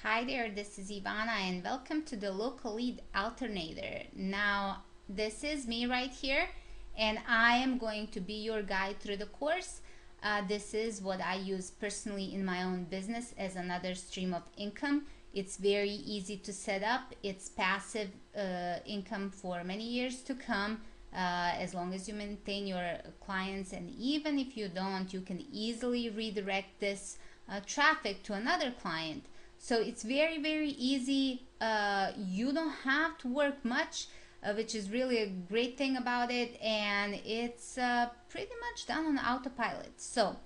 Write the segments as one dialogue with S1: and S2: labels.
S1: Hi there, this is Ivana and welcome to the Local Lead Alternator. Now, this is me right here and I am going to be your guide through the course. This is what I use personally in my own business as another stream of income. It's very easy to set up. It's passive income for many years to come. As long as you maintain your clients, and even if you don't, you can easily redirect this traffic to another client. So it's very easy. You don't have to work much, which is really a great thing about it, and it's pretty much done on autopilot. So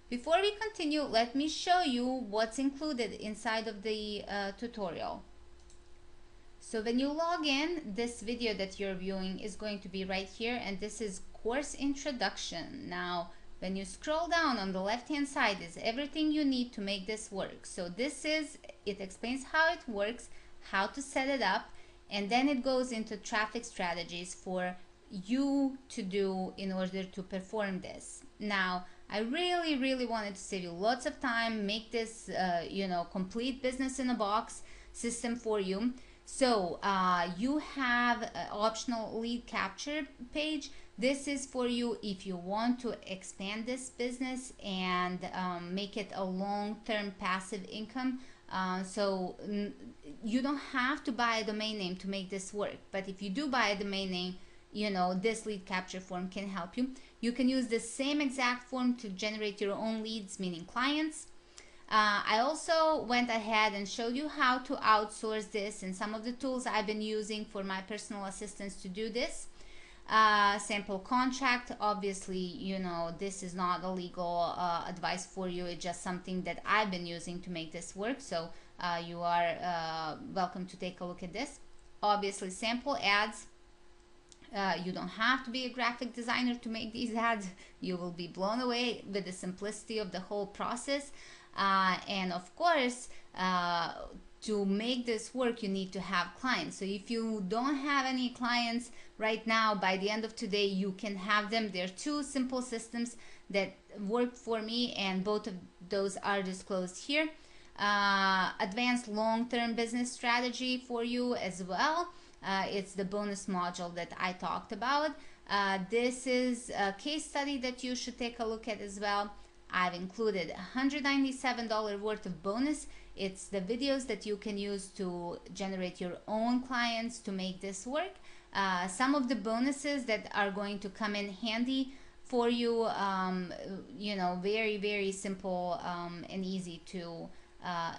S1: before we continue, let me show you what's included inside of the tutorial. So when you log in, this video that you're viewing is going to be right here, and this is course introduction. Now when you scroll down on the left hand side is everything you need to make this work. So it explains how it works, how to set it up, and then it goes into traffic strategies for you to do in order to perform this. Now I really wanted to save you lots of time, make this complete business in a box system for you. So you have an optional lead capture page. This is for you if you want to expand this business and make it a long-term passive income. So you don't have to buy a domain name to make this work, but if you do buy a domain name, this lead capture form can help you. You can use the same exact form to generate your own leads, meaning clients. I also went ahead and showed you how to outsource this and some of the tools I've been using for my personal assistants to do this. Sample contract, obviously, this is not a legal advice for you. It's just something that I've been using to make this work. So you are welcome to take a look at this. Obviously, sample ads. You don't have to be a graphic designer to make these ads. You will be blown away with the simplicity of the whole process. And of course, to make this work, you need to have clients. So if you don't have any clients right now, by the end of today, you can have them. There are two simple systems that work for me, and both of those are disclosed here. Advanced long-term business strategy for you as well. It's the bonus module that I talked about. This is a case study that you should take a look at as well. I've included $197 worth of bonus. It's the videos that you can use to generate your own clients to make this work. Some of the bonuses that are going to come in handy for you, very simple and easy to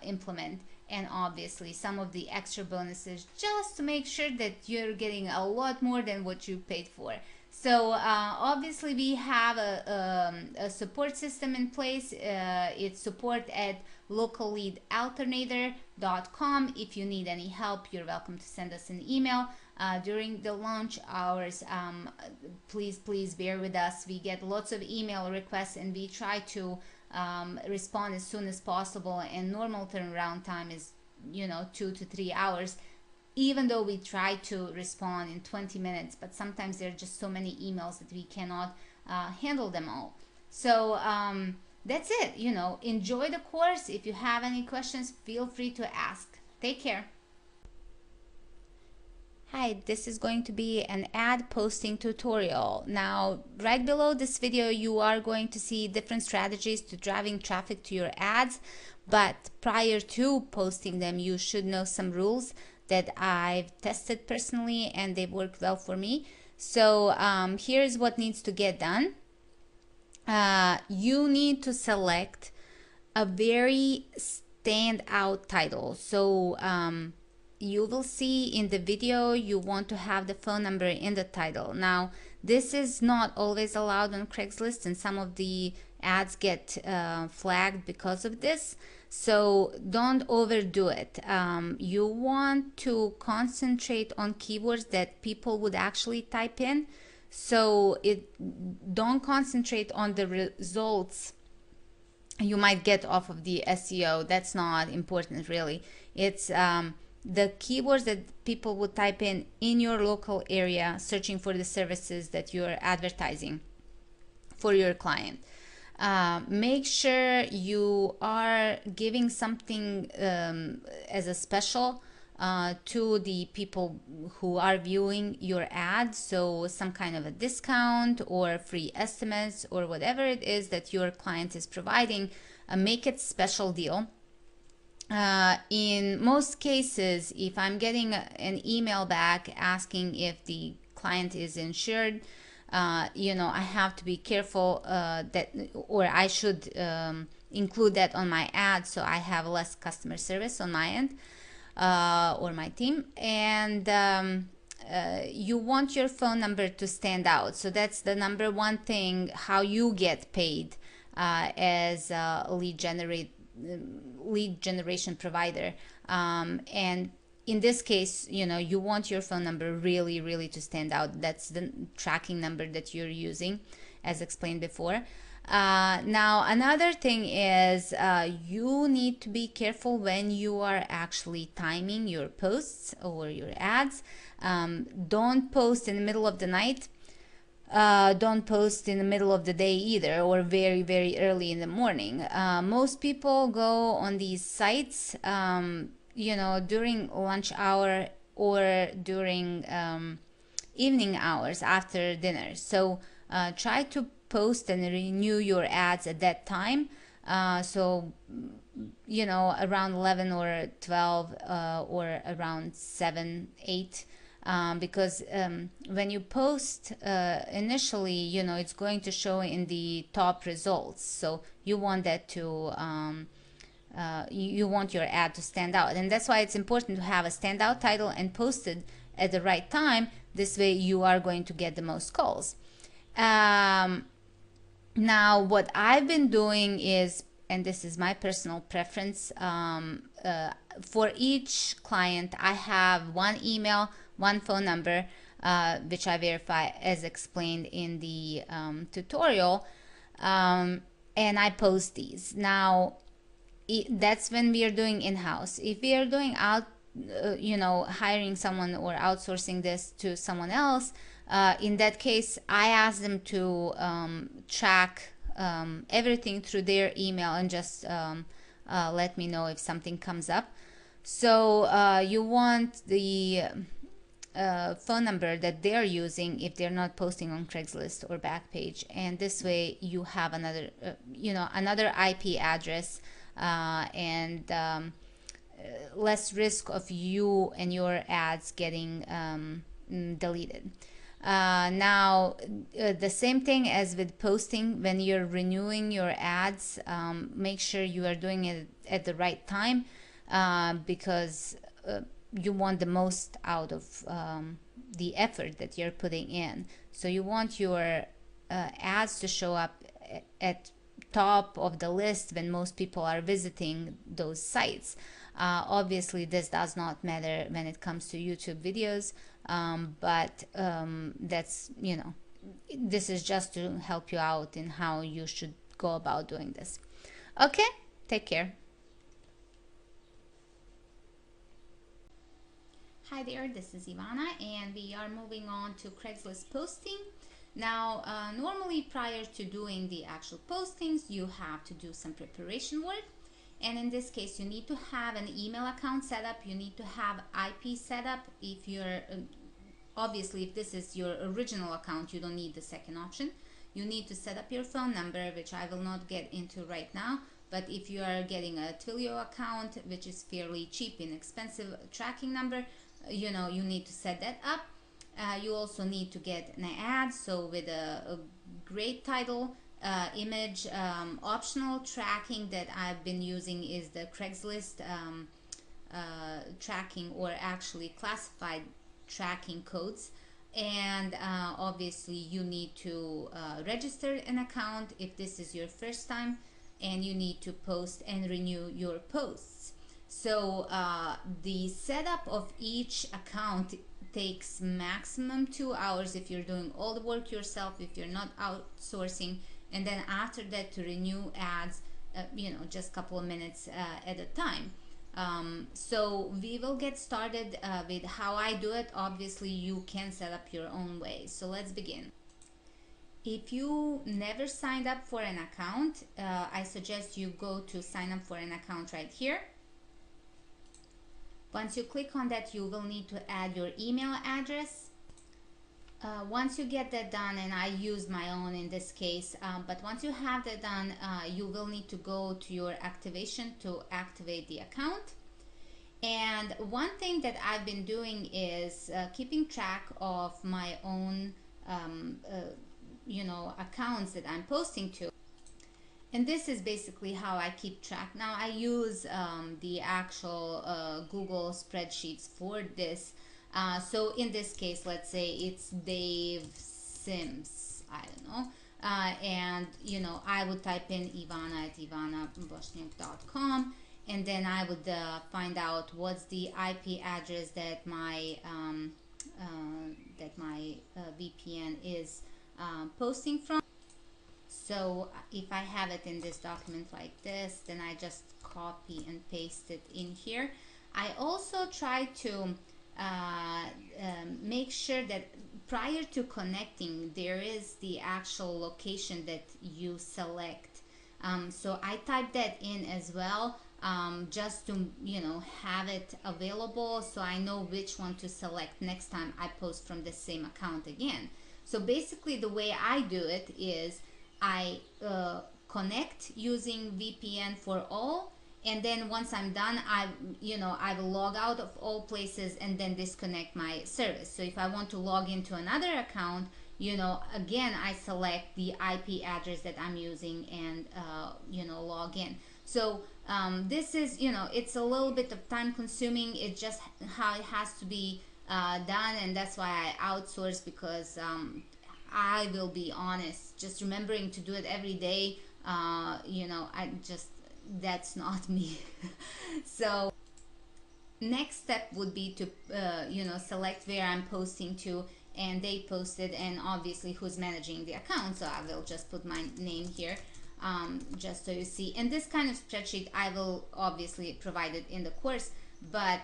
S1: implement. And obviously some of the extra bonuses just to make sure that you're getting a lot more than what you paid for. So obviously we have a support system in place. It's support at localleadalternator.com. If you need any help, you're welcome to send us an email during the launch hours. Please bear with us. We get lots of email requests and we try to respond as soon as possible, and normal turnaround time is 2 to 3 hours, even though we try to respond in 20 minutes, but sometimes there are just so many emails that we cannot handle them all. So that's it. Enjoy the course. If you have any questions, feel free to ask. Take care. Hi, this is going to be an ad posting tutorial. Now, right below this video, you are going to see different strategies to driving traffic to your ads, but prior to posting them, you should know some rules that I've tested personally and they've worked well for me. So here's what needs to get done. You need to select a very standout title. So you will see in the video you want to have the phone number in the title. Now this is not always allowed on Craigslist, and some of the ads get flagged because of this. So don't overdo it. You want to concentrate on keywords that people would actually type in. So don't concentrate on the results you might get off of the SEO. That's not important really. It's the keywords that people would type in your local area searching for the services that you're advertising for your client. Make sure you are giving something as a special to the people who are viewing your ad. So some kind of a discount or free estimates or whatever it is that your client is providing, make it special deal. In most cases, if I'm getting an email back asking if the client is insured, I have to be careful that, or I should include that on my ad so I have less customer service on my end or my team. And you want your phone number to stand out. So that's the number one thing, how you get paid as a lead generation provider. And in this case, you want your phone number really to stand out. That's the tracking number that you're using, as explained before. Now another thing is you need to be careful when you are actually timing your posts or your ads. Don't post in the middle of the night. Don't post in the middle of the day either, or very early in the morning. Most people go on these sites during lunch hour or during evening hours after dinner. So try to post and renew your ads at that time. So around 11 or 12 or around 7, 8. Because when you post initially, it's going to show in the top results. So you want that to you want your ad to stand out, and that's why it's important to have a standout title and post it at the right time. This way you are going to get the most calls. Now what I've been doing is, and this is my personal preference, for each client I have one email, one phone number, which I verify as explained in the tutorial, and I post these. Now that's when we are doing in-house. If we are doing out, hiring someone or outsourcing this to someone else, in that case I ask them to track everything through their email and just let me know if something comes up. So you want the phone number that they're using if they're not posting on Craigslist or Backpage, and this way you have another another IP address and less risk of you and your ads getting deleted. Now the same thing as with posting. When you're renewing your ads, make sure you are doing it at the right time, because you want the most out of the effort that you're putting in. So you want your ads to show up at top of the list when most people are visiting those sites. Obviously this does not matter when it comes to YouTube videos, but that's, this is just to help you out in how you should go about doing this. Okay, take care. Hi there, this is Ivana, and we are moving on to Craigslist posting. Now, normally prior to doing the actual postings, you have to do some preparation work. And in this case, you need to have an email account set up. You need to have IP set up. If you're, obviously, if this is your original account, you don't need the second option. You need to set up your phone number, which I will not get into right now. But if you are getting a Twilio account, which is fairly cheap, inexpensive tracking number, you need to set that up. You also need to get an ad, so with a great title, image. Optional tracking that I've been using is the Craigslist tracking, or actually classified tracking codes. And obviously you need to register an account if this is your first time, and you need to post and renew your posts. So the setup of each account takes maximum 2 hours if you're doing all the work yourself, if you're not outsourcing. And then after that, to renew ads, just a couple of minutes at a time. So we will get started with how I do it. Obviously you can set up your own way, so let's begin. If you never signed up for an account, I suggest you go to sign up for an account right here. Once you click on that, you will need to add your email address. Once you get that done, and I use my own in this case, but once you have that done, you will need to go to your activation to activate the account. And one thing that I've been doing is keeping track of my own accounts that I'm posting to. And this is basically how I keep track. Now I use the actual Google spreadsheets for this. So in this case, let's say it's Dave Sims, I don't know. And I would type in Ivana at ivanabosniak.com, and then I would find out what's the IP address that my VPN is posting from. So if I have it in this document like this, then I just copy and paste it in here. I also try to make sure that prior to connecting, there is the actual location that you select. So I type that in as well, just to have it available, so I know which one to select next time I post from the same account again. So basically the way I do it is I connect using VPN for all, and then once I'm done, I will log out of all places and then disconnect my service. So if I want to log into another account, again, I select the IP address that I'm using and log in. So this is, it's a little bit of time consuming. It's just how it has to be done, and that's why I outsource, because I will be honest, just remembering to do it every day, that's not me. So next step would be to select where I'm posting to, and they posted, and obviously who's managing the account. So I will just put my name here, just so you see. And this kind of spreadsheet I will obviously provide it in the course, but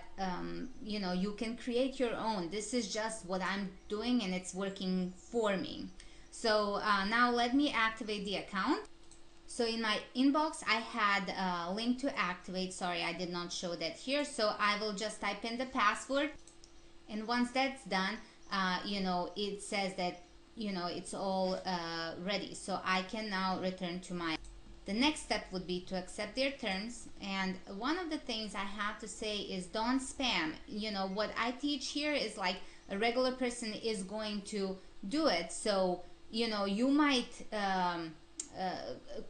S1: you can create your own. This is just what I'm doing, and it's working for me. So now let me activate the account. So in my inbox, I had a link to activate. Sorry, I did not show that here. So I will just type in the password. And once that's done, it says that, it's all ready. So I can now return to my... The next step would be to accept their terms. And one of the things I have to say is don't spam. What I teach here is like a regular person is going to do it. So, you might...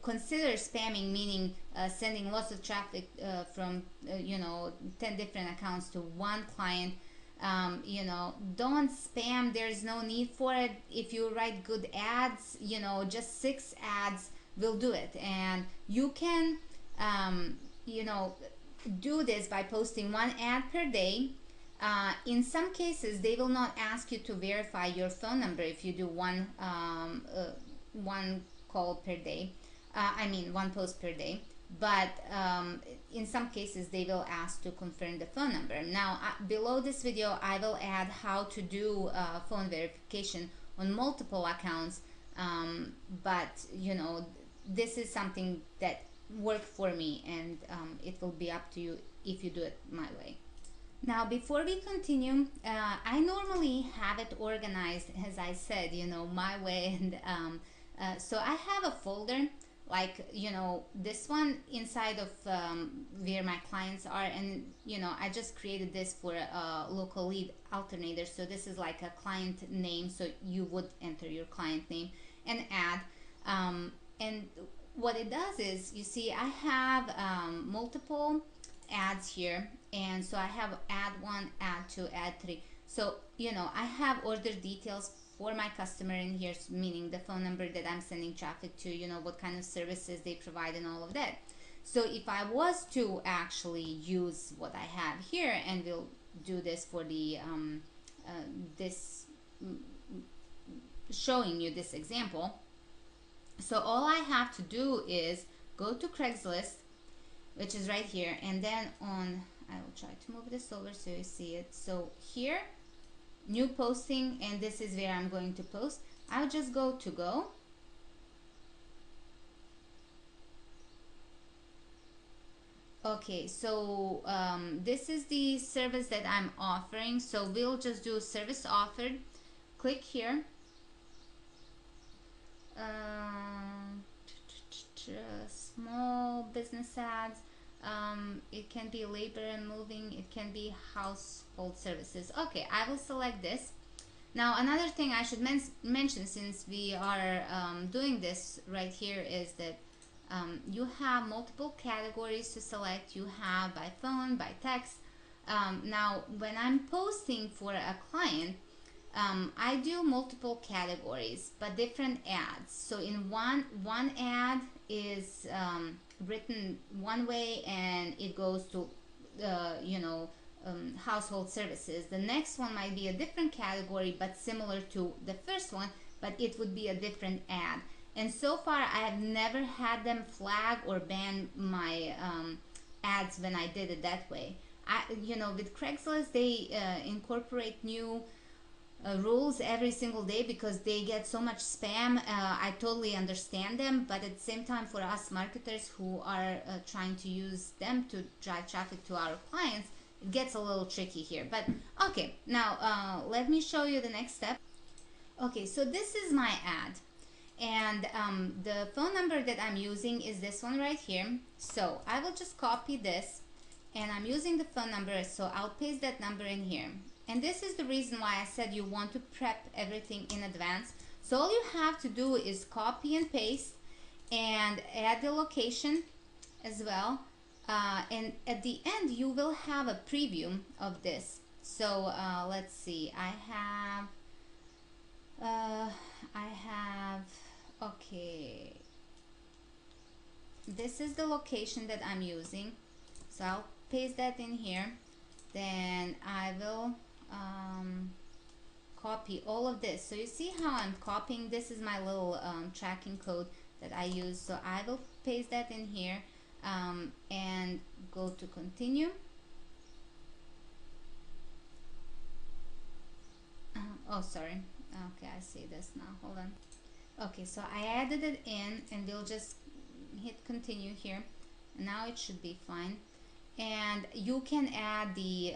S1: consider spamming, meaning sending lots of traffic from 10 different accounts to one client. Don't spam. There's no need for it. If you write good ads, just 6 ads will do it. And you can do this by posting 1 ad per day. In some cases, they will not ask you to verify your phone number if you do one call per day, 1 post per day, but in some cases they will ask to confirm the phone number. Now below this video I will add how to do phone verification on multiple accounts, but this is something that worked for me, and it will be up to you if you do it my way. Now before we continue, I normally have it organized, as I said, my way, and so I have a folder like this one inside of where my clients are, and I just created this for a local lead alternator. So this is like a client name, so you would enter your client name and add, and what it does is, you see I have multiple ads here, and so I have ad 1, ad 2, ad 3. So I have order details for my customer in here, meaning the phone number that I'm sending traffic to, what kind of services they provide and all of that. So if I was to actually use what I have here, and we'll do this for the showing you this example. So all I have to do is go to Craigslist, which is right here, and then on, I will try to move this over so you see it. So here, new posting, and this is where I'm going to post. I'll just go to go, Okay, so this is the service that I'm offering. So we'll just do service offered. Click here. Um, Small business ads. It can be labor and moving. It can be household services. Okay, I will select this. Now another thing I should mention, since we are doing this right here, is that you have multiple categories to select. You have by phone, by text. Now when I'm posting for a client, I do multiple categories but different ads. So in one ad is written one way and it goes to household services. The next one might be a different category but similar to the first one, but it would be a different ad. And so far I have never had them flag or ban my ads when I did it that way. With Craigslist, they incorporate new rules every single day because they get so much spam. I totally understand them, but at the same time, for us marketers who are trying to use them to drive traffic to our clients, it gets a little tricky here. But okay, now let me show you the next step. Okay, so this is my ad, and the phone number that I'm using is this one right here. So I will just copy this, and I'm using the phone number, so I'll paste that number in here. And this is the reason why I said you want to prep everything in advance. So all you have to do is copy and paste and add the location as well. And at the end, you will have a preview of this. So let's see, okay, this is the location that I'm using. So I'll paste that in here. Then I will copy all of this. So you see how I'm copying? This is my little tracking code that I use. So I will paste that in here and go to continue. Oh, sorry. Okay, I see this now. Hold on. Okay, so I added it in, and we'll just hit continue here. And now it should be fine. And you can add the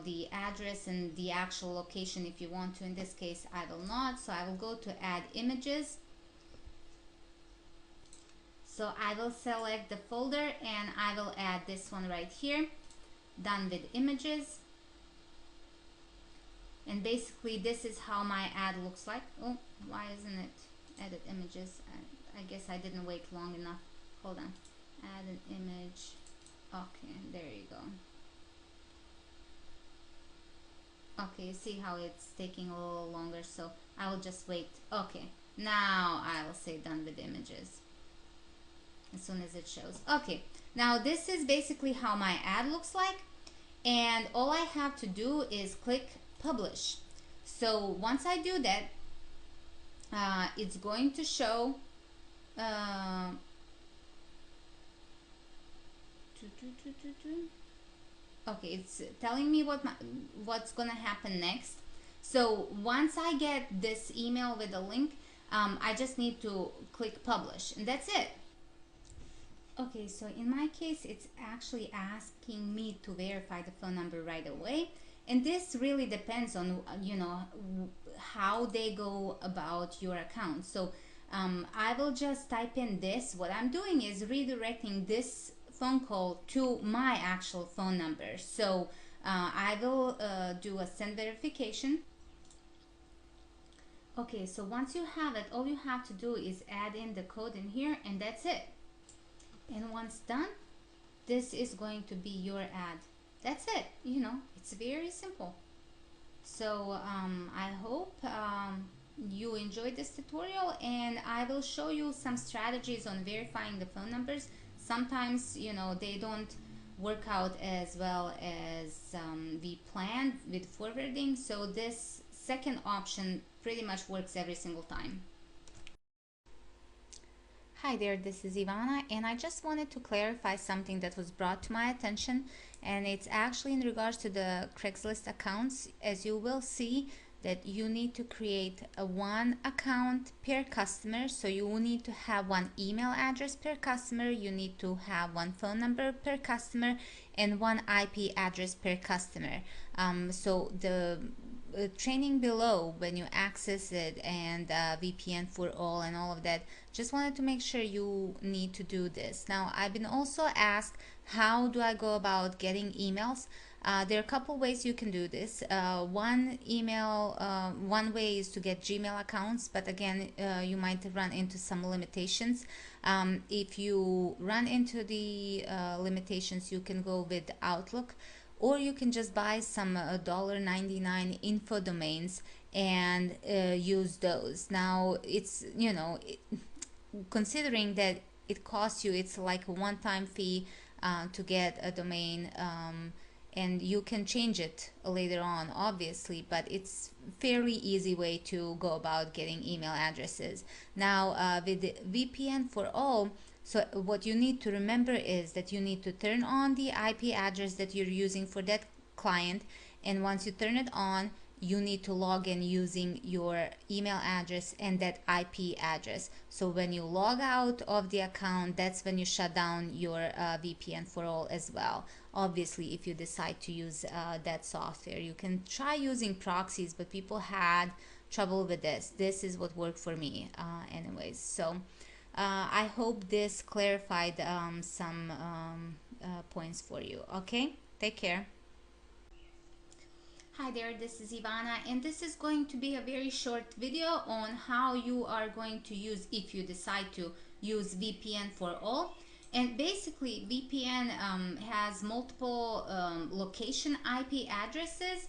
S1: the address and the actual location if you want to. In this case I will not, so I will go to add images. So I will select the folder and I will add this one right here, done with images. And basically this is how my ad looks like. Oh, why isn't it edit images? I guess I didn't wait long enough. Hold on, add an image. Okay, there you go. Okay, you see how it's taking a little longer, so I will just wait. Okay, now I will say done with images as soon as it shows. Okay, now this is basically how my ad looks like, and all I have to do is click publish. So once I do that, it's going to show okay, it's telling me what's gonna happen next. So once I get this email with a link, I just need to click publish, and that's it. Okay, so in my case, it's actually asking me to verify the phone number right away, and this really depends on how they go about your account. So I will just type in this. What I'm doing is redirecting this phone call to my actual phone number. So I will do a send verification. Okay, so once you have it, all you have to do is add in the code in here, and that's it. And once done, this is going to be your ad. That's it. It's very simple. So I hope you enjoyed this tutorial, and I will show you some strategies on verifying the phone numbers. Sometimes they don't work out as well as we planned with forwarding, so this second option pretty much works every single time. Hi there, this is Ivana, and I just wanted to clarify something that was brought to my attention, and it's actually in regards to the Craigslist accounts. As you will see, that you need to create a one account per customer. So you will need to have one email address per customer, you need to have one phone number per customer, and one IP address per customer. So the training below, when you access it, and VPN for all and all of that, just wanted to make sure you need to do this. Now, I've been also asked, how do I go about getting emails? There are a couple ways you can do this. One way is to get Gmail accounts, but again, you might run into some limitations. If you run into the limitations, you can go with Outlook, or you can just buy some $1.99 info domains and use those. Now, it's, considering that it costs you, it's like a one-time fee to get a domain, and you can change it later on, obviously, but it's fairly easy way to go about getting email addresses. Now, with the VPN for all, so what you need to remember is that you need to turn on the IP address that you're using for that client, and once you turn it on, you need to log in using your email address and that IP address. So when you log out of the account, that's when you shut down your VPN for all as well. Obviously, if you decide to use that software, you can try using proxies, but people had trouble with this. This is what worked for me anyways. So I hope this clarified some points for you. Okay, take care. Hi there, this is Ivana, and this is going to be a very short video on how you are going to use, if you decide to use VPN for all. And basically, VPN has multiple location IP addresses,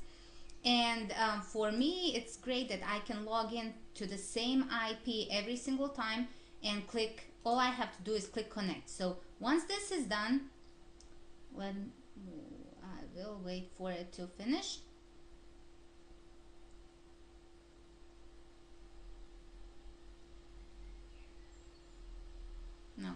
S1: and for me, it's great that I can log in to the same IP every single time and click. All I have to do is click connect. So once this is done, I will wait for it to finish.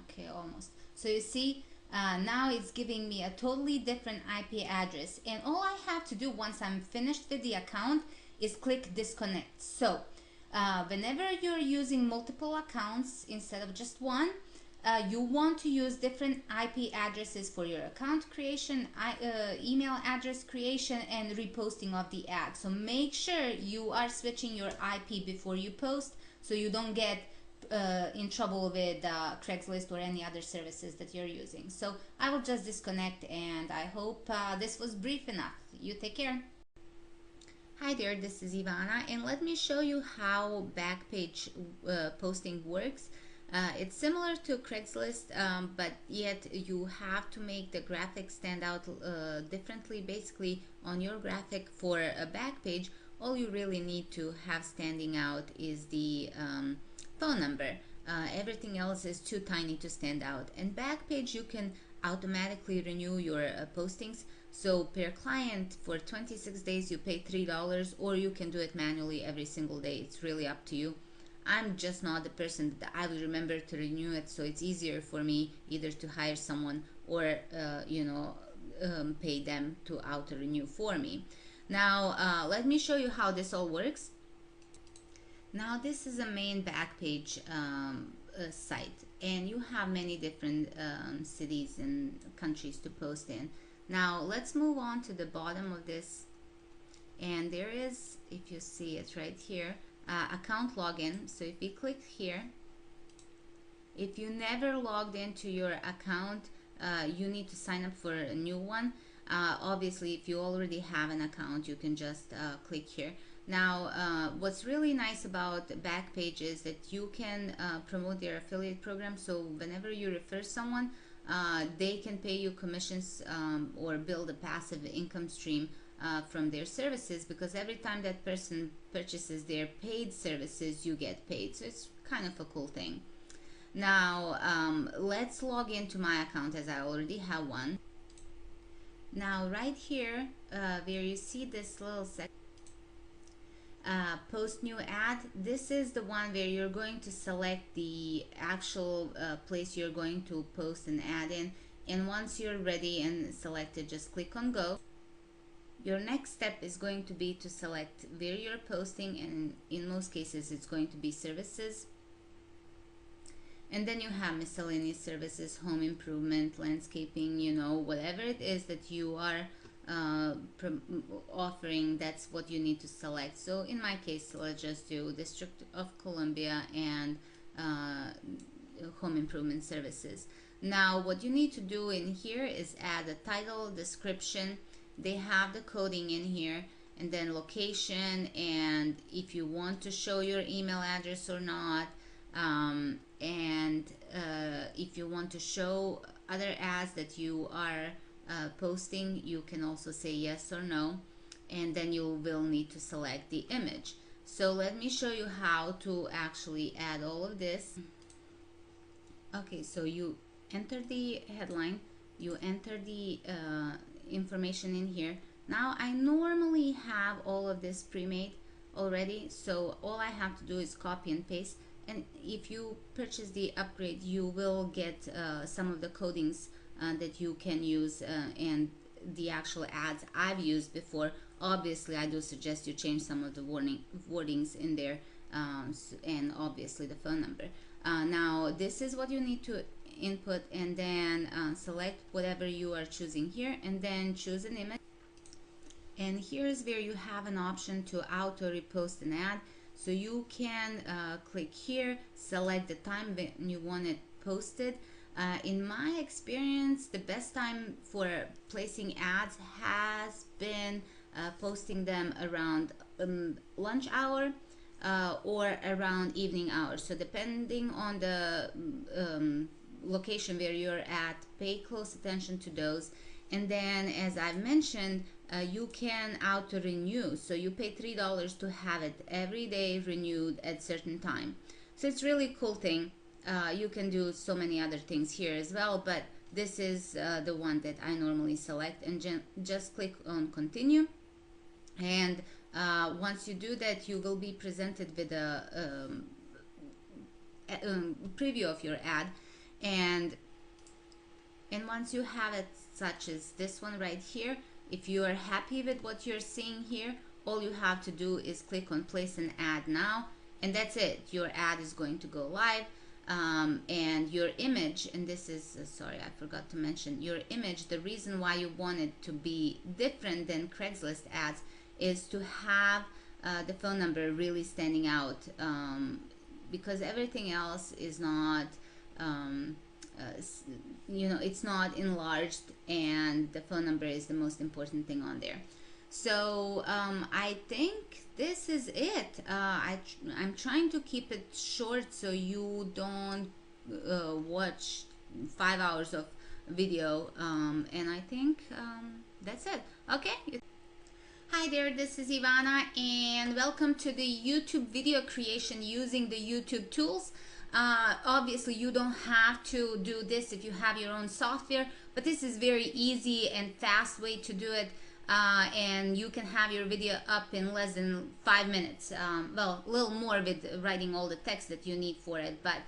S1: Okay, almost. So you see, now it's giving me a totally different IP address, and all I have to do once I'm finished with the account is click disconnect. So whenever you're using multiple accounts instead of just one, you want to use different IP addresses for your account creation, email address creation, and reposting of the ad. So make sure you are switching your IP before you post, so you don't get in trouble with Craigslist or any other services that you're using. So I will just disconnect, and I hope this was brief enough. You take care. Hi there, this is Ivana, and let me show you how Backpage posting works. It's similar to Craigslist, but yet you have to make the graphic stand out differently. Basically, on your graphic for a Backpage, all you really need to have standing out is the phone number. Everything else is too tiny to stand out. And Backpage, you can automatically renew your postings. So per client for 26 days you pay $3, or you can do it manually every single day. It's really up to you. I'm just not the person that I will remember to renew it, so it's easier for me either to hire someone or pay them to auto renew for me. Now let me show you how this all works. Now this is a main Backpage site, and you have many different cities and countries to post in. Now let's move on to the bottom of this, and there is, if you see it right here, account login. So if you click here, if you never logged into your account, you need to sign up for a new one. Obviously, if you already have an account, you can just click here. Now, what's really nice about Backpage is that you can promote their affiliate program. So whenever you refer someone, they can pay you commissions or build a passive income stream from their services, because every time that person purchases their paid services, you get paid. So it's kind of a cool thing. Now, let's log into my account, as I already have one. Now, right here, where you see this little section, post new ad, this is the one where you're going to select the actual place you're going to post an ad in, and once you're ready and selected, just click on go. your next step is going to be to select where you're posting, and in most cases it's going to be services. And then you have miscellaneous services, home improvement, landscaping, you know, whatever it is that you are offering, that's what you need to select. So in my case, let's just do District of Columbia and home improvement services. Now what you need to do in here is add a title, description. They have the coding in here, and then location, and if you want to show your email address or not, and if you want to show other ads that you are posting, you can also say yes or no, and then you will need to select the image. So let me show you how to actually add all of this. Okay, so you enter the headline, you enter the information in here. Now I normally have all of this pre-made already, so all I have to do is copy and paste. And if you purchase the upgrade, you will get some of the codings that you can use and the actual ads I've used before. Obviously I do suggest you change some of the wordings in there, and obviously the phone number. Now this is what you need to input, and then select whatever you are choosing here, and then choose an image. And here's where you have an option to auto repost an ad. So you can click here, select the time when you want it posted. In my experience, the best time for placing ads has been posting them around lunch hour or around evening hours. So depending on the location where you're at, pay close attention to those. And then, as I've mentioned, you can auto renew, so you pay $3 to have it every day renewed at certain time. So it's really cool thing. You can do so many other things here as well, but this is the one that I normally select, and just click on continue. And once you do that, you will be presented with a preview of your ad, and once you have it, such as this one right here, if you are happy with what you're seeing here, all you have to do is click on place an ad now, and that's it. Your ad is going to go live, and your image, and this is sorry, I forgot to mention your image. The reason why you want it to be different than Craigslist ads is to have the phone number really standing out, because everything else is not you know, it's not enlarged, and the phone number is the most important thing on there. So I think this is it. I'm trying to keep it short so you don't watch 5 hours of video, and I think that's it. Okay. Hi there, this is Ivana, and welcome to the YouTube video creation using the YouTube tools. Obviously you don't have to do this if you have your own software, but this is very easy and fast way to do it, and you can have your video up in less than 5 minutes. Well, a little more with writing all the text that you need for it, but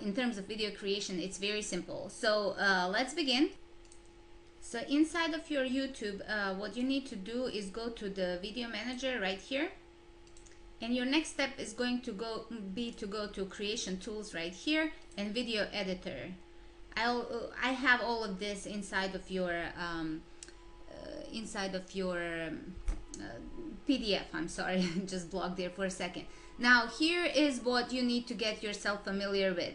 S1: in terms of video creation, it's very simple. So let's begin. So inside of your YouTube, what you need to do is go to the video manager right here. And your next step is going to be to go to creation tools right here and video editor. I have all of this inside of your PDF. I'm sorry, just blocked there for a second. Now here is what you need to get yourself familiar with.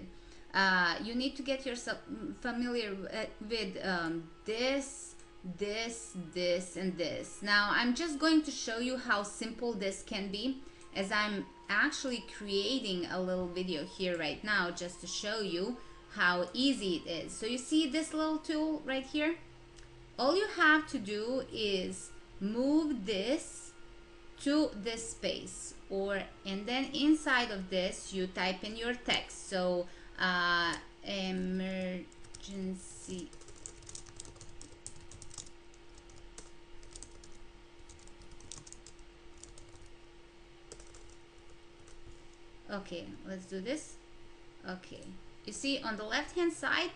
S1: You need to get yourself familiar with this, and this. Now I'm just going to show you how simple this can be, as I'm actually creating a little video here right now just to show you how easy it is. So you see this little tool right here? All you have to do is move this to this space, and then inside of this you type in your text. So emergency okay, let's do this. Okay, you see on the left hand side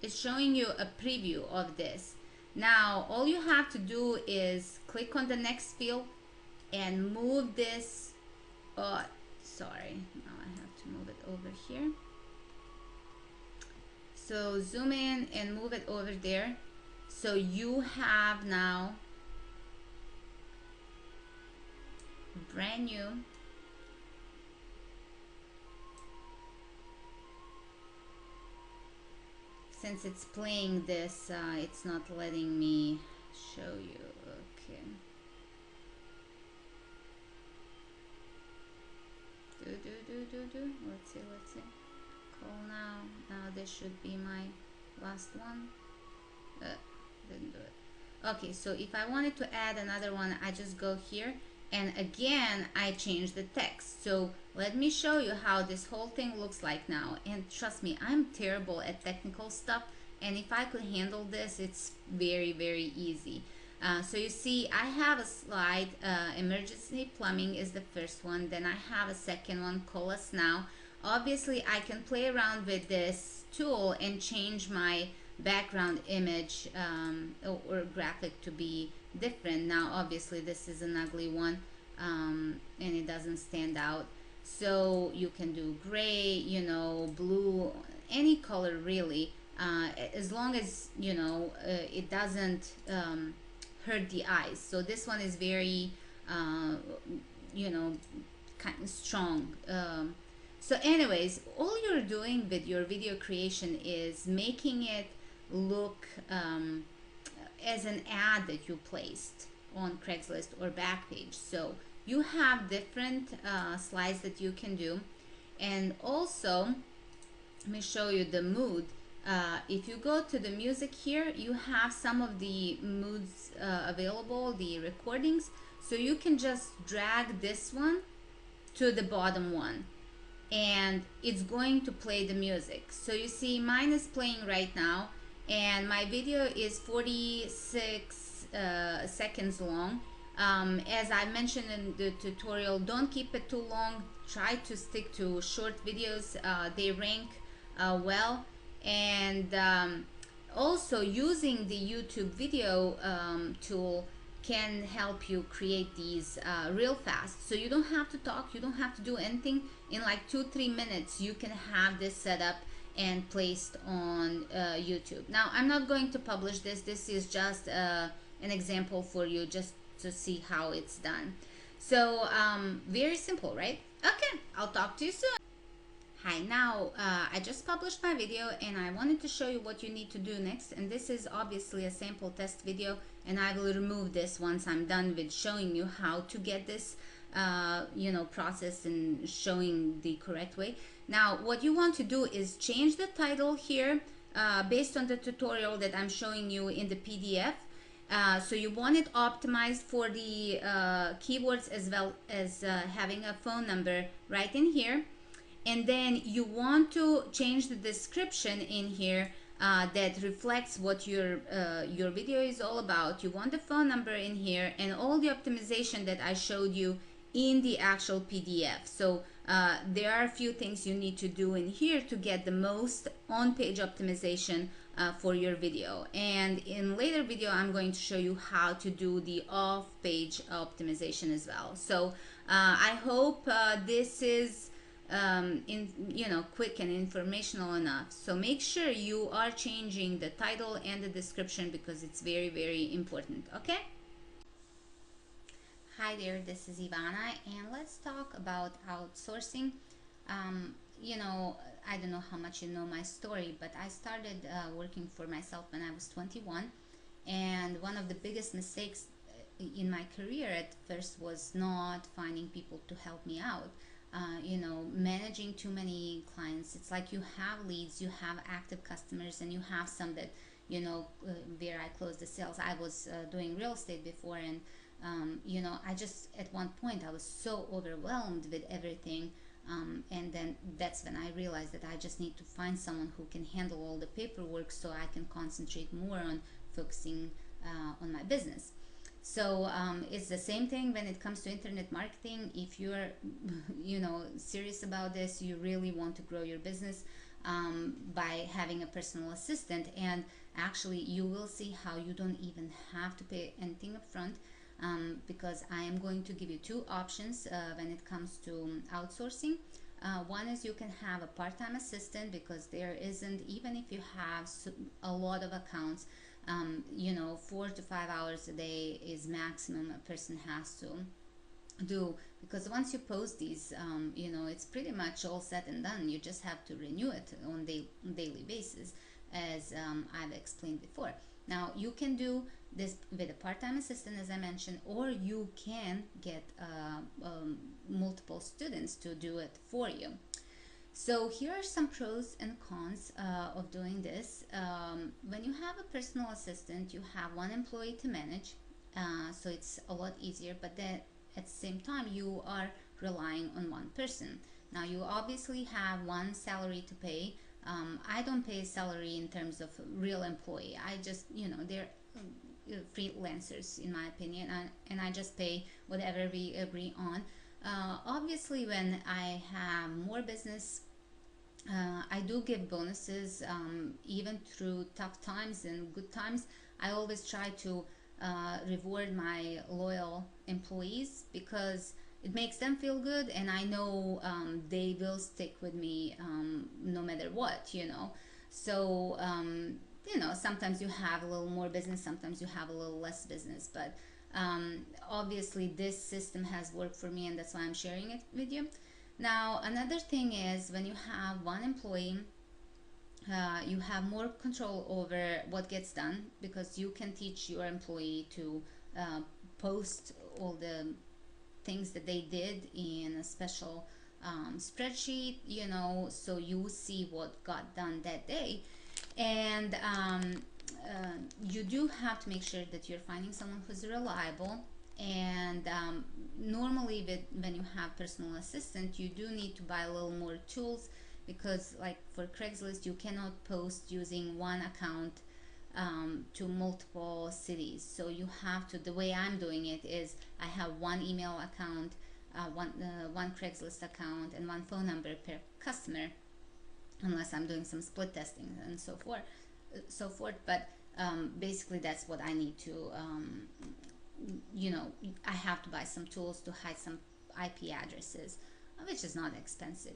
S1: it's showing you a preview of this. Now all you have to do is click on the next field and move this. Sorry, now I have to move it over here. So zoom in and move it over there. So you have now brand new since it's playing this, it's not letting me show you. Okay. Let's see. Call now. Now this should be my last one. Didn't do it. Okay, so if I wanted to add another one, I just go here and again I change the text. So let me show you how this whole thing looks like now. And trust me, I'm terrible at technical stuff, and if I could handle this, it's very, very easy. So you see I have a slide, emergency plumbing is the first one, then I have a second one, call us now. Obviously I can play around with this tool and change my background image or graphic to be different. Now obviously this is an ugly one, and it doesn't stand out, so you can do gray, you know, blue, any color really, as long as you know it doesn't hurt the eyes. So this one is very you know, kind of strong. So anyways, all you're doing with your video creation is making it look as an ad that you placed on Craigslist or Backpage. So you have different slides that you can do. And also, let me show you the mood. If you go to the music here, you have some of the moods available, the recordings. So you can just drag this one to the bottom one, and it's going to play the music. So you see mine is playing right now, and my video is 46 seconds long. As I mentioned in the tutorial, don't keep it too long. Try to stick to short videos. They rank well. And also using the YouTube video tool can help you create these real fast. So you don't have to talk, you don't have to do anything. In like 2-3 minutes you can have this set up and placed on YouTube. Now I'm not going to publish this. This is just an example for you, just to see how it's done. So very simple, right? Okay, I'll talk to you soon. Hi, now I just published my video and I wanted to show you what you need to do next, and this is obviously a sample test video, and I will remove this once I'm done with showing you how to get this you know, process and showing the correct way. Now what you want to do is change the title here based on the tutorial that I'm showing you in the PDF. So you want it optimized for the keywords as well as having a phone number right in here. And then you want to change the description in here that reflects what your video is all about. You want the phone number in here and all the optimization that I showed you in the actual PDF. So there are a few things you need to do in here to get the most on-page optimization for your video. And in later video I'm going to show you how to do the off-page optimization as well. So I hope this is you know, quick and informational enough. So make sure you are changing the title and the description because it's very, very important. Okay? Hi there, this is Ivana, and let's talk about outsourcing. You know, I don't know how much you know my story, but I started working for myself when I was 21, and one of the biggest mistakes in my career at first was not finding people to help me out. You know, managing too many clients. It's like you have leads, you have active customers, and you have some that, you know, where I closed the sales. I was doing real estate before, and you know, I just, at one point I was so overwhelmed with everything, and then that's when I realized that I just need to find someone who can handle all the paperwork so I can concentrate more on focusing on my business. So it's the same thing when it comes to internet marketing. If you're you know, serious about this, you really want to grow your business by having a personal assistant. And Actually, you will see how you don't even have to pay anything up front, because I am going to give you two options when it comes to outsourcing. One is you can have a part-time assistant, because there isn't, even if you have a lot of accounts, 4 to 5 hours a day is maximum a person has to do, because once you post these, it's pretty much all said and done. You just have to renew it on daily basis, as I've explained before. Now you can do this with a part-time assistant, as I mentioned, or you can get multiple students to do it for you. So here are some pros and cons of doing this. When you have a personal assistant, you have one employee to manage, so it's a lot easier, but then at the same time you are relying on one person. Now you obviously have one salary to pay. I don't pay salary in terms of real employee. I just, they're freelancers in my opinion, and I just pay whatever we agree on. Obviously, when I have more business, I do give bonuses, even through tough times and good times. I always try to reward my loyal employees, because it makes them feel good, and I know they will stick with me no matter what. So sometimes you have a little more business, sometimes you have a little less business, but obviously this system has worked for me, and that's why I'm sharing it with you. Now another thing is, when you have one employee, you have more control over what gets done, because you can teach your employee to post all the things that they did in a special spreadsheet, so you see what got done that day. And you do have to make sure that you're finding someone who's reliable. And normally when you have personal assistant, you do need to buy a little more tools, because like for Craigslist, you cannot post using one account to multiple cities. So you have to, the way I'm doing it is, I have one email account, one Craigslist account, and one phone number per customer, unless I'm doing some split testing and so forth. But basically that's what I need to, I have to buy some tools to hide some IP addresses, which is not expensive,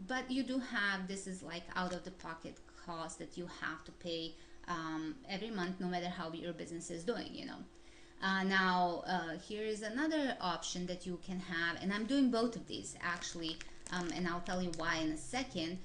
S1: but you do have, this is like out of the pocket cost that you have to pay every month, no matter how your business is doing. Now here is another option that you can have, and I'm doing both of these actually, and I'll tell you why in a second.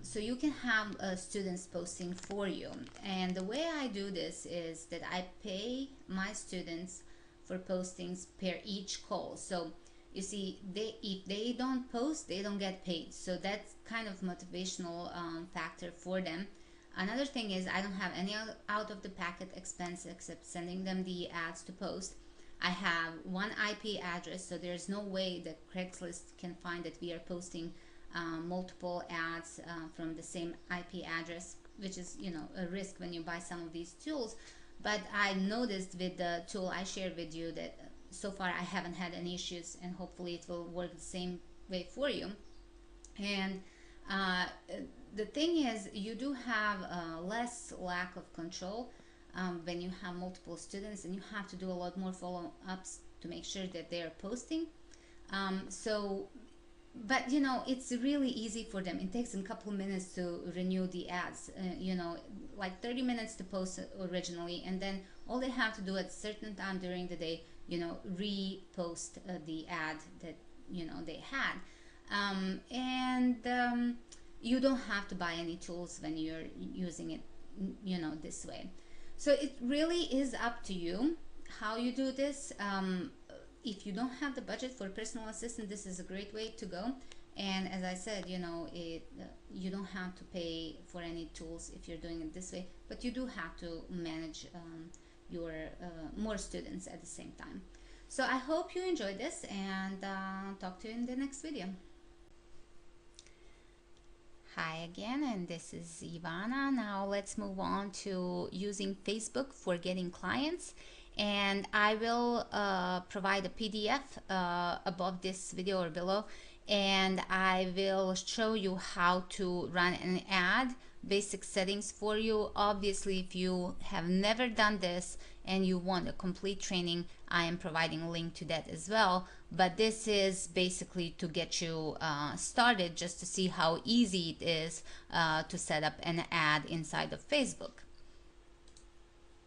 S1: So you can have students posting for you, and the way I do this is that I pay my students for postings per each call. So you see, if they don't post, they don't get paid, so that's kind of motivational factor for them. Another thing is, I don't have any out of the packet expense except sending them the ads to post. I have one IP address, so there's no way that Craigslist can find that we are posting multiple ads from the same IP address, which is a risk when you buy some of these tools. But I noticed with the tool I shared with you that so far I haven't had any issues, and hopefully it will work the same way for you. And the thing is, you do have less lack of control when you have multiple students, and you have to do a lot more follow-ups to make sure that they're posting. But it's really easy for them. It takes a couple minutes to renew the ads, like 30 minutes to post originally, and then all they have to do at a certain time during the day, repost the ad that they had. You don't have to buy any tools when you're using it this way. So it really is up to you how you do this. If you don't have the budget for a personal assistant, this is a great way to go. And as I said, you don't have to pay for any tools if you're doing it this way, but you do have to manage your more students at the same time. So I hope you enjoyed this, and talk to you in the next video. Hi again, and this is Ivana. Now let's move on to using Facebook for getting clients. And I will provide a PDF above this video or below, and I will show you how to run an ad basic settings for you. Obviously, if you have never done this and you want a complete training, I am providing a link to that as well. But this is basically to get you started, just to see how easy it is to set up an ad inside of Facebook.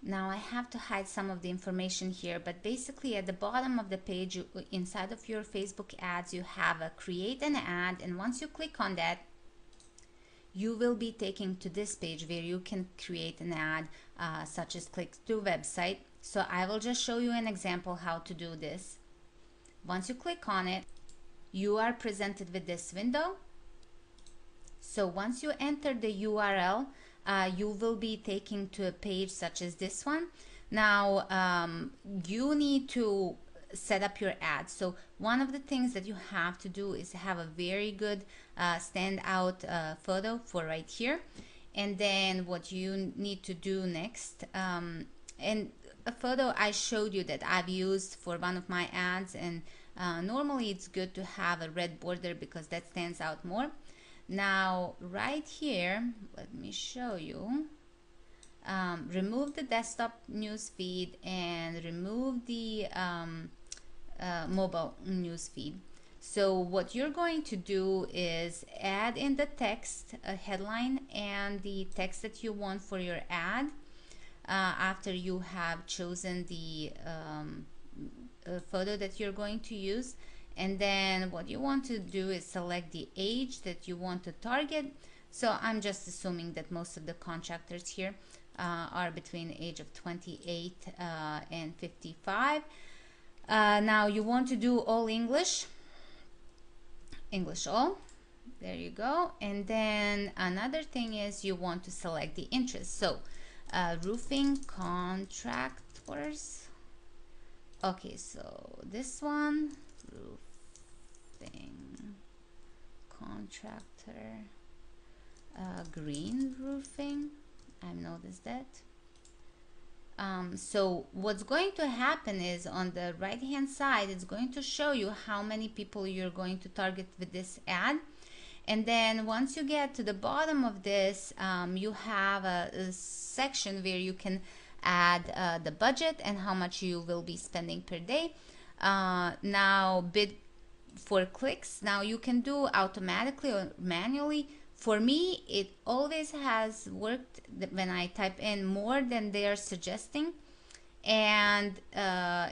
S1: Now I have to hide some of the information here, but basically at the bottom of the page, inside of your Facebook ads, you have a create an ad, and once you click on that, you will be taken to this page where you can create an ad, such as click to website. So I will just show you an example how to do this. Once you click on it, you are presented with this window. So once you enter the URL, you will be taken to a page such as this one. Now you need to set up your ad. So one of the things that you have to do is have a very good standout photo for right here. And then what you need to do next, and a photo I showed you that I've used for one of my ads, and normally it's good to have a red border because that stands out more. Now right here, let me show you, remove the desktop news feed and remove the mobile news feed. So what you're going to do is add in the text, a headline, and the text that you want for your ad after you have chosen the photo that you're going to use. And then what you want to do is select the age that you want to target. So I'm just assuming that most of the contractors here are between the age of 28 and 55. Now you want to do all English all. There you go. And then another thing is you want to select the interest. So roofing contractors. Okay, so this one, roofing contractor, green roofing, I've noticed that. So what's going to happen is on the right hand side, it's going to show you how many people you're going to target with this ad. And then once you get to the bottom of this, you have a section where you can add the budget and how much you will be spending per day. Now bid for clicks. Now you can do automatically or manually. For me, it always has worked when I type in more than they are suggesting. And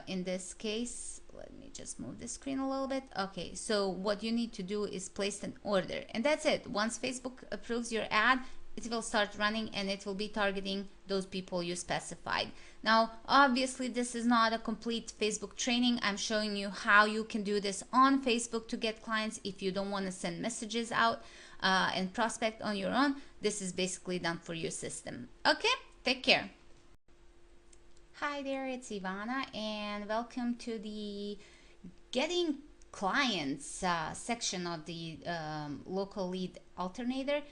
S1: in this case, let me just move the screen a little bit. Okay, so what you need to do is place an order, and that's it. Once Facebook approves your ad, it will start running and it will be targeting those people you specified. Now, obviously, this is not a complete Facebook training. I'm showing you how you can do this on Facebook to get clients if you don't want to send messages out and prospect on your own. This is basically done for your system. Okay, take care. Hi there, it's Ivana, and welcome to the Getting Clients section of the Local Lead Alternator.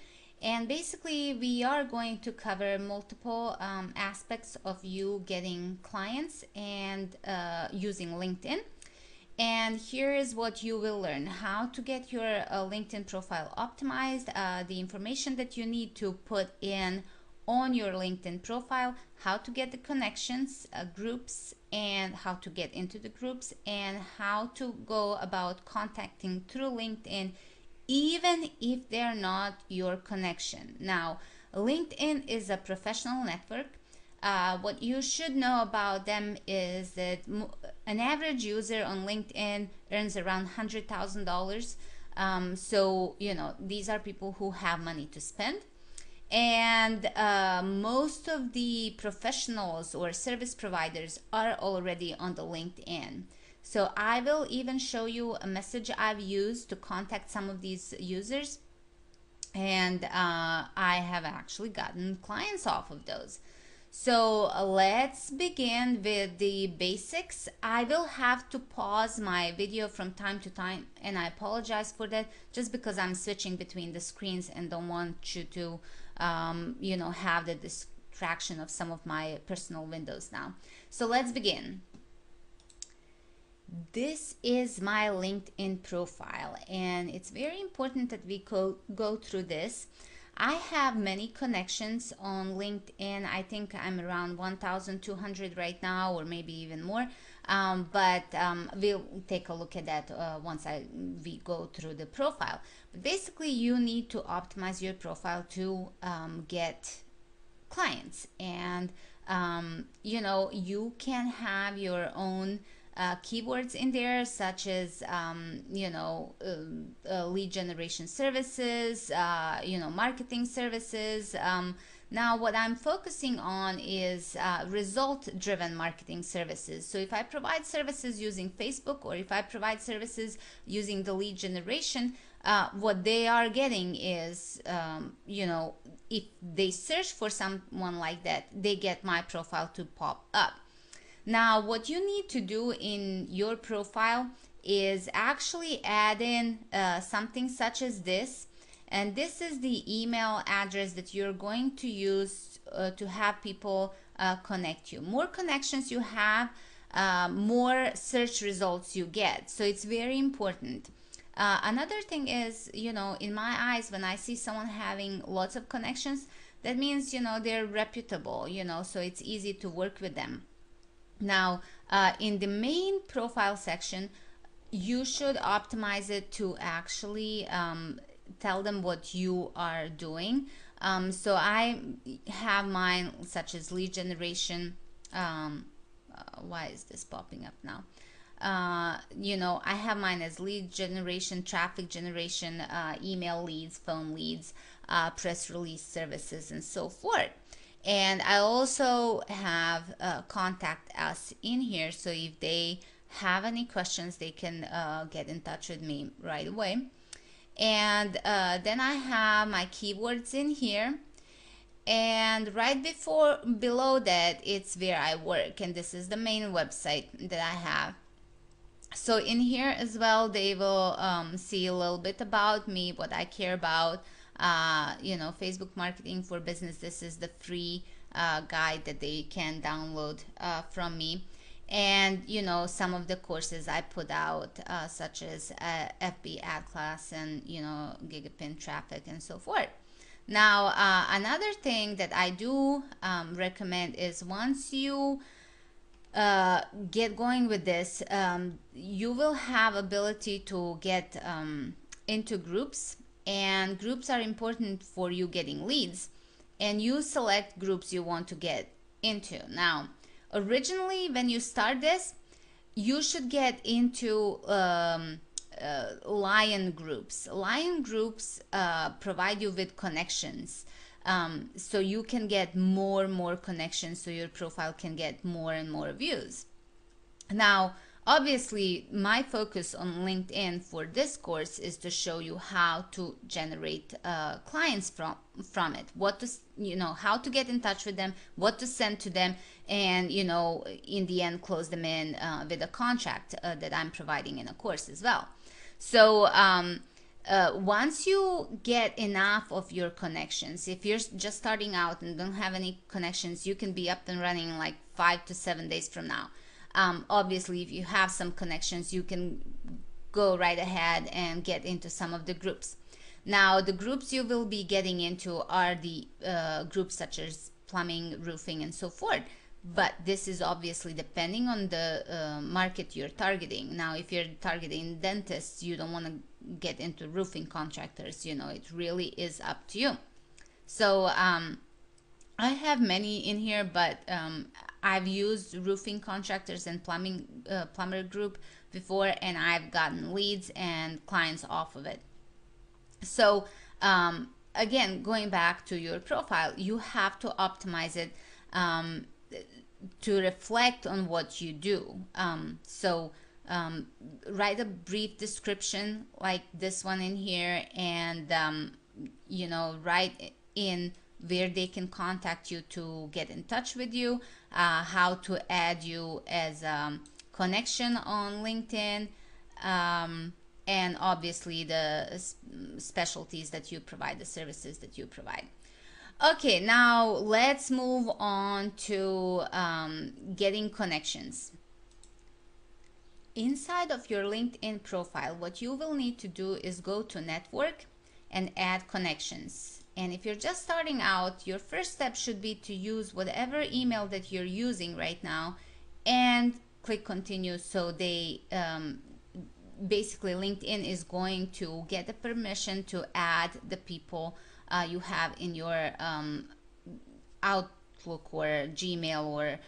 S1: And basically, we are going to cover multiple aspects of you getting clients and using LinkedIn. And here is what you will learn: how to get your LinkedIn profile optimized, the information that you need to put in on your LinkedIn profile, how to get the connections, groups, and how to get into the groups, and how to go about contacting through LinkedIn even if they're not your connection. Now, LinkedIn is a professional network. What you should know about them is that an average user on LinkedIn earns around $100,000. So, you know, these are people who have money to spend. And most of the professionals or service providers are already on the LinkedIn. So I will even show you a message I've used to contact some of these users, and I have actually gotten clients off of those. So let's begin with the basics. I will have to pause my video from time to time, and I apologize for that, just because I'm switching between the screens and don't want you to you know, have the distraction of some of my personal windows now. So let's begin. This is my LinkedIn profile, and it's very important that we go through this. I have many connections on LinkedIn. I think I'm around 1,200 right now, or maybe even more. But we'll take a look at that once we go through the profile. But basically, you need to optimize your profile to get clients, and you can have your own keywords in there, such as lead generation services, marketing services. Now what I'm focusing on is result driven marketing services. So if I provide services using Facebook, or if I provide services using the lead generation, what they are getting is, if they search for someone like that, they get my profile to pop up. Now, what you need to do in your profile is actually add in something such as this. And this is the email address that you're going to use to have people connect you. More connections you have, more search results you get. So it's very important. Another thing is, in my eyes, when I see someone having lots of connections, that means, they're reputable, so it's easy to work with them. Now, in the main profile section, you should optimize it to actually tell them what you are doing. So I have mine such as lead generation. Why is this popping up now? I have mine as lead generation, traffic generation, email leads, phone leads, press release services, and so forth. And I also have contact us in here, so if they have any questions, they can get in touch with me right away. And then I have my keywords in here, and right below that, it's where I work, and this is the main website that I have. So in here as well, they will see a little bit about me, what I care about. Facebook marketing for business. This is the free guide that they can download from me. And some of the courses I put out, such as FB ad class and Gigapin traffic and so forth. Now another thing that I do recommend is, once you get going with this, you will have ability to get into groups, and groups are important for you getting leads, and you select groups you want to get into. Now, originally when you start this, you should get into Lion groups. Lion groups provide you with connections, so you can get more connections, so your profile can get more and more views. Now, obviously, my focus on LinkedIn for this course is to show you how to generate clients from it, how to get in touch with them, what to send to them, and in the end, close them in with a contract that I'm providing in a course as well. So once you get enough of your connections, if you're just starting out and don't have any connections, you can be up and running in like 5 to 7 days from now. Obviously, if you have some connections, you can go right ahead and get into some of the groups. Now, the groups you will be getting into are the groups such as plumbing, roofing, and so forth. But this is obviously depending on the market you're targeting. Now, if you're targeting dentists, you don't want to get into roofing contractors. It really is up to you. So I have many in here, but I've used roofing contractors and plumber group before, and I've gotten leads and clients off of it. So again, going back to your profile, you have to optimize it to reflect on what you do. Write a brief description like this one in here, and write in where they can contact you to get in touch with you, how to add you as a connection on LinkedIn, and obviously the specialties that you provide, the services that you provide. Okay, now let's move on to getting connections. Inside of your LinkedIn profile, what you will need to do is go to network and add connections. And if you're just starting out, your first step should be to use whatever email that you're using right now and click continue. So they basically LinkedIn is going to get the permission to add the people you have in your Outlook or Gmail or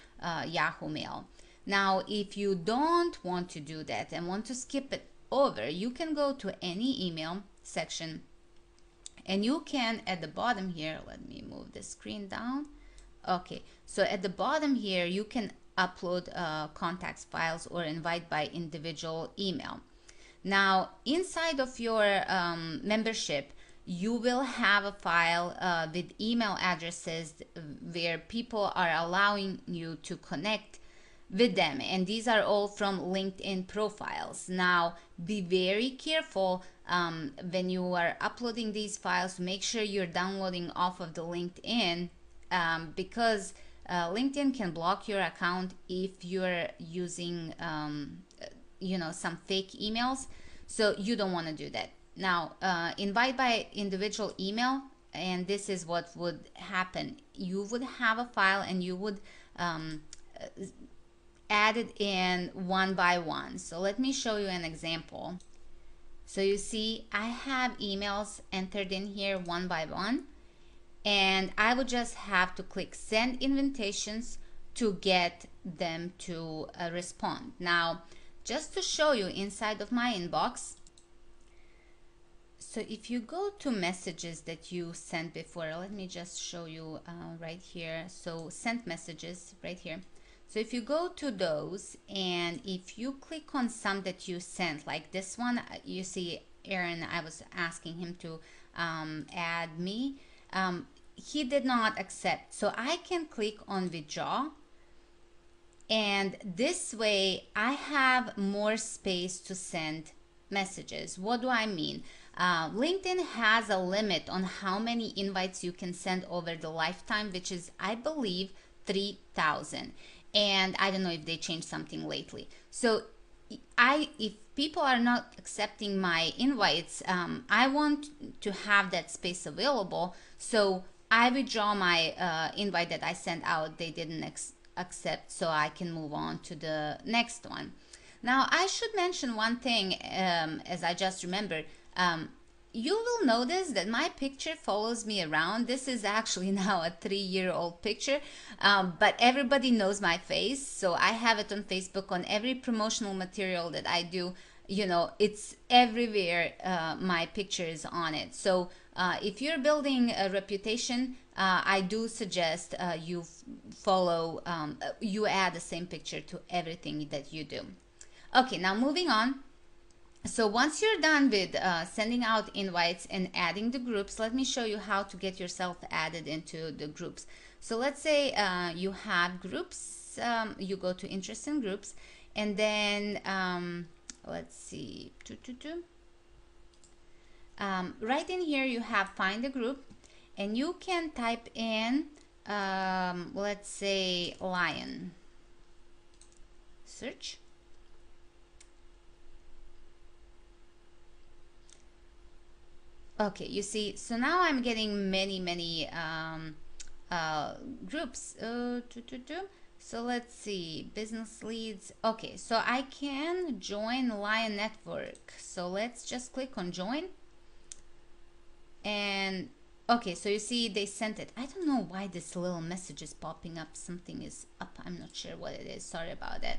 S1: Yahoo Mail. Now, if you don't want to do that and want to skip it over, you can go to any email section and you can, at the bottom here, let me move the screen down. Okay, so at the bottom here, you can upload contacts files or invite by individual email. Now, inside of your membership, you will have a file with email addresses where people are allowing you to connect with them, and these are all from LinkedIn profiles. Now, be very careful when you are uploading these files. Make sure you're downloading off of the LinkedIn because LinkedIn can block your account if you're using some fake emails, so you don't want to do that. Now, invite by individual email, and this is what would happen. You would have a file and you would add it in one by one. So let me show you an example. So you see I have emails entered in here one by one, and I would just have to click send invitations to get them to respond. Now, just to show you inside of my inbox, so if you go to messages that you sent before, let me just show you right here. So sent messages right here. So if you go to those and if you click on some that you sent, like this one, you see Aaron, I was asking him to add me. He did not accept. So I can click on withdraw. And this way I have more space to send messages. What do I mean? LinkedIn has a limit on how many invites you can send over the lifetime, which is, I believe, 3,000. And I don't know if they changed something lately. So if people are not accepting my invites, I want to have that space available. So I withdraw my invite that I sent out. They didn't accept, so I can move on to the next one. Now, I should mention one thing, as I just remembered. You will notice that my picture follows me around. This is actually now a 3-year-old picture, but everybody knows my face. So I have it on Facebook on every promotional material that I do. It's everywhere. My picture is on it. So if you're building a reputation, I do suggest you follow, you add the same picture to everything that you do. Okay, now moving on. So once you're done with sending out invites and adding the groups, let me show you how to get yourself added into the groups. So let's say you have groups, you go to interest in groups, and then let's see, right in here you have find a group, and you can type in let's say lion, search. Okay, you see, so now I'm getting many groups. So let's see, business leads. Okay, so I can join Lion Network. So let's just click on join. And okay, so you see they sent it. I don't know why this little message is popping up. Something is up. I'm not sure what it is. Sorry about that.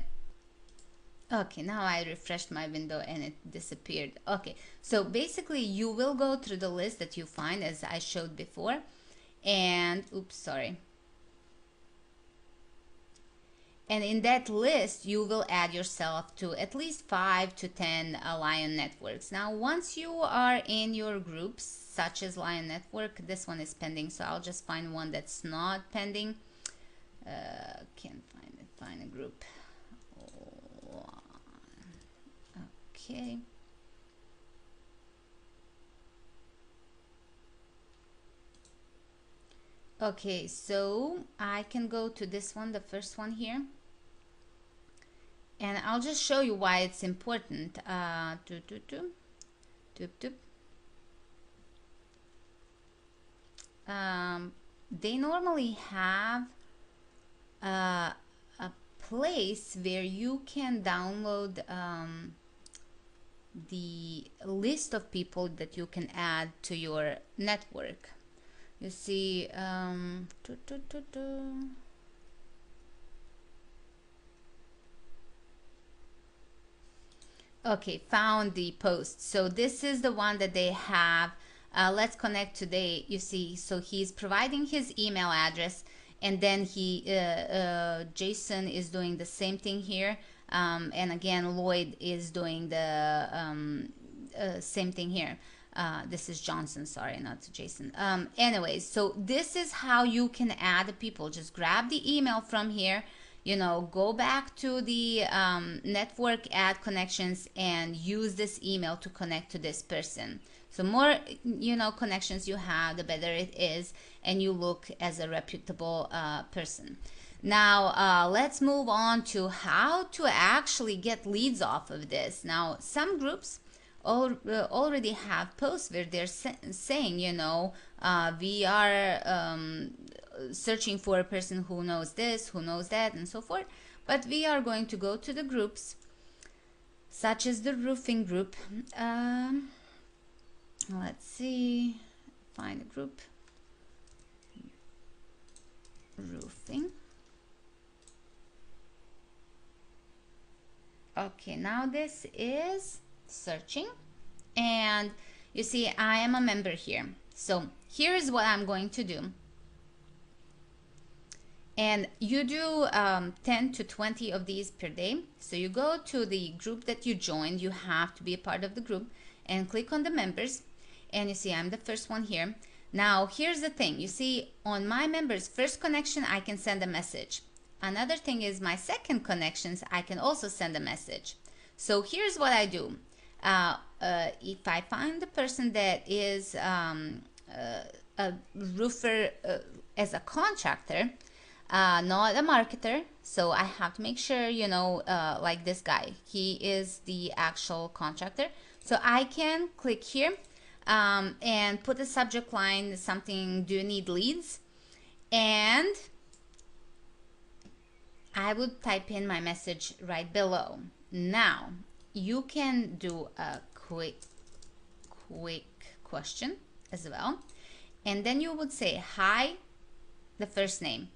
S1: Okay, now I refreshed my window and it disappeared. Okay, so basically you will go through the list that you find as I showed before, and oops, sorry. And in that list you will add yourself to at least 5 to 10 Lion networks. Now once you are in your groups such as Lion Network, this one is pending, so I'll just find one that's not pending. Can't find it. Find a group. Okay. Okay, so I can go to this one, the first one here, and I'll just show you why it's important. they normally have a place where you can download the list of people that you can add to your network. You see, okay, found the post. So this is the one that they have. Let's connect today. You see, so he's providing his email address, and then Jason is doing the same thing here. And again, Lloyd is doing the same thing here. This is Johnson, sorry, not Jason. Anyways, so this is how you can add the people. Just grab the email from here, you know, go back to the network add connections and use this email to connect to this person. So more, you know, connections you have, the better it is, and you look as a reputable person. Now, let's move on to how to actually get leads off of this. Now, some groups already have posts where they're saying, you know, we are searching for a person who knows this, who knows that, and so forth. But we are going to go to the groups, such as the roofing group. Let's see, find a group, roofing. Okay, now this is searching, and you see I am a member here. So here is what I'm going to do. And you do 10 to 20 of these per day. So you go to the group that you joined. You have to be a part of the group and click on the members. And you see I'm the first one here. Now here's the thing. You see on my members first connection I can send a message. Another thing is my second connections I can also send a message. So here's what I do. If I find the person that is a roofer as a contractor, not a marketer, so I have to make sure, you know, like this guy, he is the actual contractor. So I can click here and put the subject line something, do you need leads? And I would type in my message right below. Now you can do a quick question as well, and then you would say hi, the first name.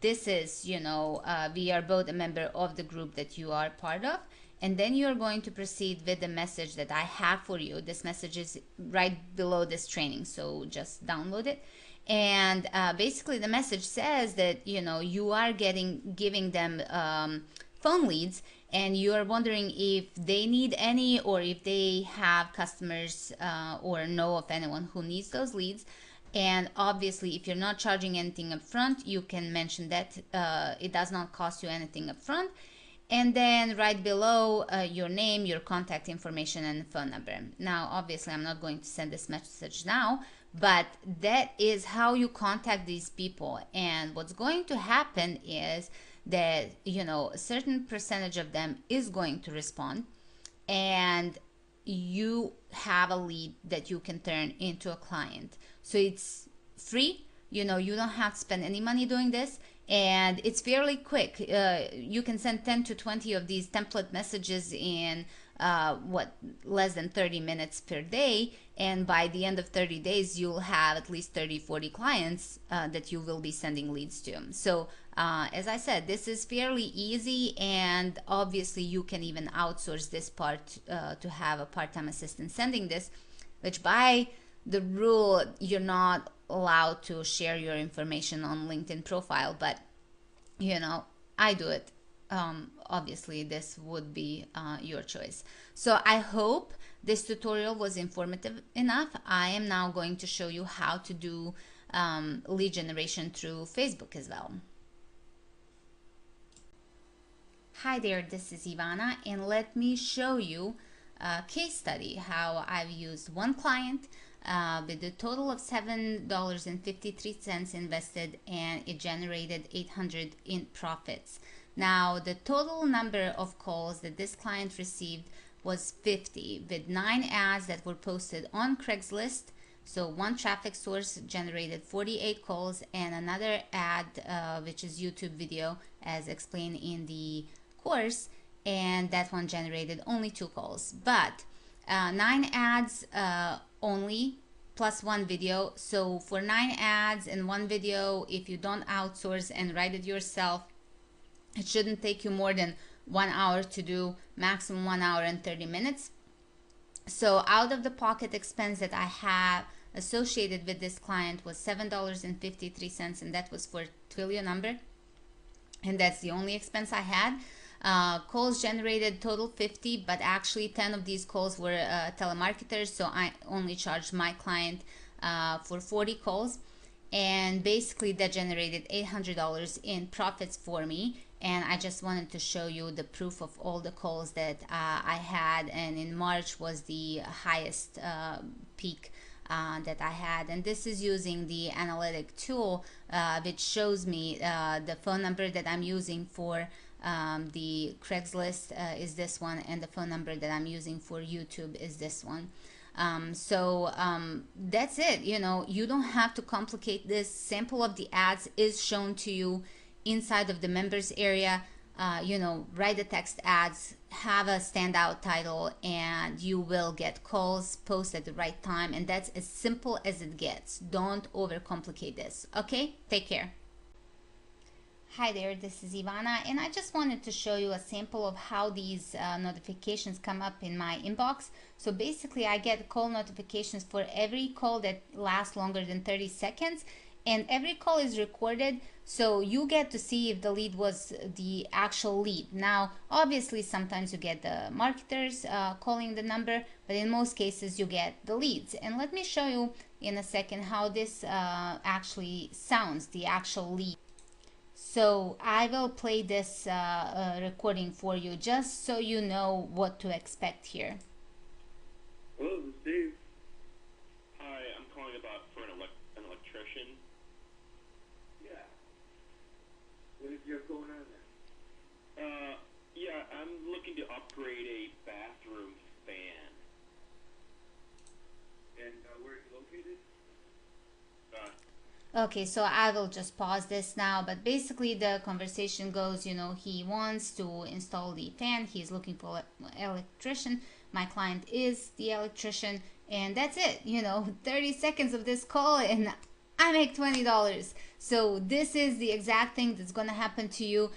S1: This is, you know, we are both a member of the group that you are part of, and then you're going to proceed with the message that I have for you. This message is right below this training, so just download it. And basically the message says that, you know, you are giving them phone leads, and you are wondering if they need any, or if they have customers or know of anyone who needs those leads. And obviously if you're not charging anything up front, you can mention that it does not cost you anything up front. And then right below your name, your contact information, and phone number. Now obviously I'm not going to send this message now, but that is how you contact these people. And what's going to happen is that, you know, a certain percentage of them is going to respond, and you have a lead that you can turn into a client. So it's free, you know, you don't have to spend any money doing this, and it's fairly quick. You can send 10 to 20 of these template messages in less than 30 minutes per day, and by the end of 30 days you'll have at least 30-40 clients that you will be sending leads to. So as I said, this is fairly easy, and obviously you can even outsource this part to have a part-time assistant sending this, which by the rule you're not allowed to share your information on LinkedIn profile, but you know, I do it. Obviously this would be your choice. So I hope this tutorial was informative enough. I am now going to show you how to do lead generation through Facebook as well. Hi there, this is Ivana, and let me show you a case study how I've used one client with a total of $7.53 invested, and it generated $800 in profits. Now the total number of calls that this client received was 50, with 9 ads that were posted on Craigslist, So one traffic source generated 48 calls, and another ad, which is YouTube video as explained in the course, and that one generated only 2 calls. But 9 ads only plus 1 video. So for 9 ads and 1 video, if you don't outsource and write it yourself, it shouldn't take you more than 1 hour to do, maximum 1 hour and 30 minutes. So out of the pocket expense that I have associated with this client was $7.53, and that was for Twilio number, and that's the only expense I had. Calls generated total 50, but actually 10 of these calls were telemarketers, so I only charged my client for 40 calls, and basically that generated $800 in profits for me. And I just wanted to show you the proof of all the calls that I had, and in March was the highest peak that I had. And this is using the analytic tool, which shows me the phone number that I'm using for the Craigslist is this one, and the phone number that I'm using for YouTube is this one. That's it. You know, you don't have to complicate this. Sample of the ads is shown to you inside of the members area. You know, write the text ads, have a standout title, and you will get calls, post at the right time, and that's as simple as it gets. Don't overcomplicate this. Okay, take care. Hi there, this is Ivana, and I just wanted to show you a sample of how these notifications come up in my inbox. So basically I get call notifications for every call that lasts longer than 30 seconds, and every call is recorded, so you get to see if the lead was the actual lead. Now obviously sometimes you get the marketers calling the number, but in most cases you get the leads. And let me show you in a second how this actually sounds, the actual lead. So I will play this recording for you just so you know what to expect here.
S2: Hello, this is Dave. Hi, I'm calling about for an electrician.
S3: Yeah. What do you have going on there?
S2: Yeah, I'm looking to upgrade a bathroom fan.
S3: And where are you located?
S1: Okay, so I will just pause this now, but basically the conversation goes, you know, he wants to install the fan, he's looking for an electrician, my client is the electrician, and that's it. You know, 30 seconds of this call and I make $20. So this is the exact thing that's gonna happen to you.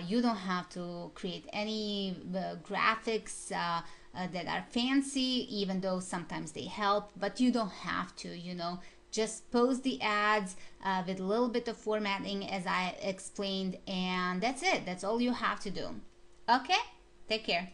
S1: You don't have to create any graphics that are fancy, even though sometimes they help, but you don't have to, you know. Just post the ads with a little bit of formatting as I explained, and that's it. That's all you have to do. Okay, take care.